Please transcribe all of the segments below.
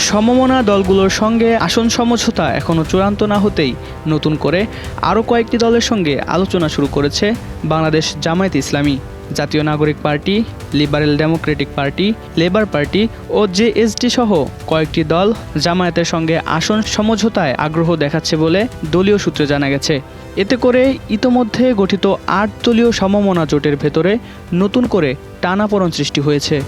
সমমনা দলগুলোর সঙ্গে আসন সমঝোতা এখনও চূড়ান্ত না হতেই নতুন করে আরও কয়েকটি দলের সঙ্গে আলোচনা শুরু করেছে বাংলাদেশ জামায়াতে Islami. Jatiya Nagorik party, liberal democratic party, labour party ও জেএসডি সহ কয়েকটি দল জামায়াতের সঙ্গে আসন সমঝোতায় আগ্রহ দেখাচ্ছে বলে দলীয় সূত্রে জানা গেছে। এতে করে ইতোমধ্যে গঠিত ৮ দলীয় সমমনা জোটের ভেতরে নতুন করে টানাপোড়েন সৃষ্টি হয়েছে।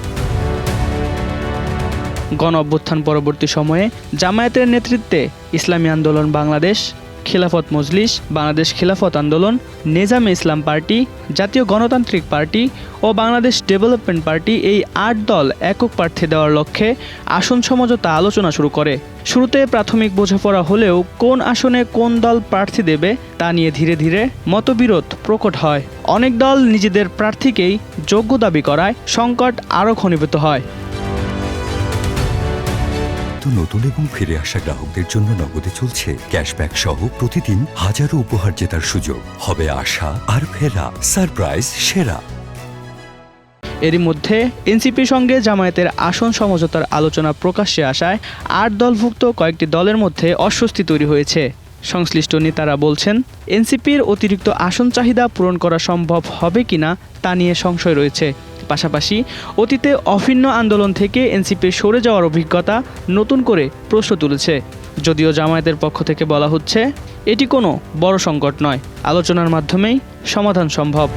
গণ-অভ্যুত্থান পরবর্তী সময়ে জামায়াতের নেতৃত্বে ইসলামী আন্দোলন বাংলাদেশ, খিলাফত মজলিস, বাংলাদেশ খিলাফত আন্দোলন, নেজামে ইসলাম পার্টি, জাতীয় গণতান্ত্রিক পার্টি ও বাংলাদেশ ডেভেলপমেন্ট পার্টি এই ৮ দল একক প্রার্থী দেওয়ার লক্ষ্যে আসন সমঝোতা আলোচনা শুরু করে। শুরুতে প্রাথমিক বোঝাপড়া হলেও কোন আসনে কোন দল প্রার্থী দেবে তা নিয়ে ধীরে ধীরে মতবিরোধ প্রকট হয়। অনেক দল নিজেদের প্রার্থীকেই যোগ্য দাবি করায় সংকট আরও ঘনীভূত হয়। নতুন এবং ফিরে আসা গ্রাহকদের জন্য নগদে চলছে ক্যাশব্যাক সহ প্রতিদিন হাজারো উপহার জেতার সুযোগ। হবে আশা আর ফেরা সারপ্রাইজ সেরা। এরই মধ্যে এনসিপির সঙ্গে জামায়াতের আসন সমঝোতার আলোচনা প্রকাশ্যে আসায় ৮ দলভুক্ত কয়েকটি দলের মধ্যে অস্বস্তি তৈরি হয়েছে। সংশ্লিষ্ট নেতারা বলছেন, এনসিপির অতিরিক্ত আসন চাহিদা পূরণ করা সম্ভব হবে কিনা তা নিয়ে সংশয় রয়েছে। পাশাপাশি অতীতে অভিন্ন আন্দোলন থেকে এনসিপির সরে যাওয়ার অভিজ্ঞতা নতুন করে প্রশ্ন তুলেছে। যদিও জামায়াতের পক্ষ থেকে বলা হচ্ছে, এটি কোনো বড় সংকট নয়, আলোচনার মাধ্যমেই সমাধান সম্ভব।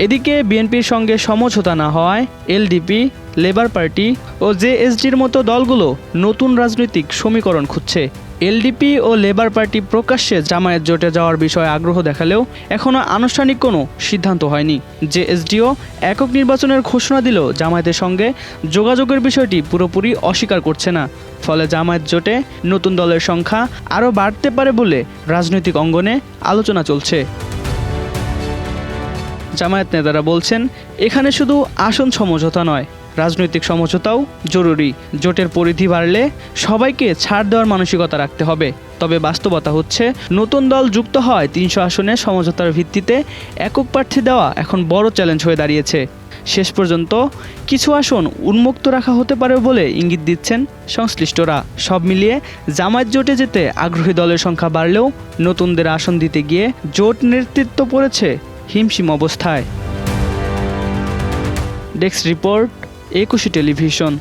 এদিকে বিএনপির সঙ্গে সমঝোতা না হওয়ায় এলডিপি, লেবার পার্টি ও জেএসডির মতো দলগুলো নতুন রাজনৈতিক সমীকরণ খুঁজছে। এলডিপি ও লেবার পার্টি প্রকাশ্যে জামায়াত জোটে যাওয়ার বিষয়ে আগ্রহ দেখালেও এখনও আনুষ্ঠানিক কোনো সিদ্ধান্ত হয়নি। জেএসডিও একক নির্বাচনের ঘোষণা দিলেও জামায়াতের সঙ্গে যোগাযোগের বিষয়টি পুরোপুরি অস্বীকার করছে না। ফলে জামায়াত জোটে নতুন দলের সংখ্যা আরও বাড়তে পারে বলে রাজনৈতিক অঙ্গনে আলোচনা চলছে। জামায়াত নেতারা বলছেন, এখানে শুধু আসন সমঝোতা নয়, রাজনৈতিক সমঝোতাও জরুরি। জোটের পরিধি বাড়লে সবাইকে ছাড় দেওয়ার মানসিকতা রাখতে হবে। তবে বাস্তবতা হচ্ছে, নতুন দল যুক্ত হয় ৩০০ আসনে সমঝোতার ভিত্তিতে একক প্রার্থী দেওয়া এখন বড় চ্যালেঞ্জ হয়ে দাঁড়িয়েছে। শেষ পর্যন্ত কিছু আসন উন্মুক্ত রাখা হতে পারে বলে ইঙ্গিত দিচ্ছেন সংশ্লিষ্টরা। সব মিলিয়ে জামায়াত জোটে যেতে আগ্রহী দলের সংখ্যা বাড়লেও নতুনদের আসন দিতে গিয়ে জোট নেতৃত্ব পড়েছে হিমশিম অবস্থায়। ডেস্ক রিপোর্ট, একুশে টেলিভিশন।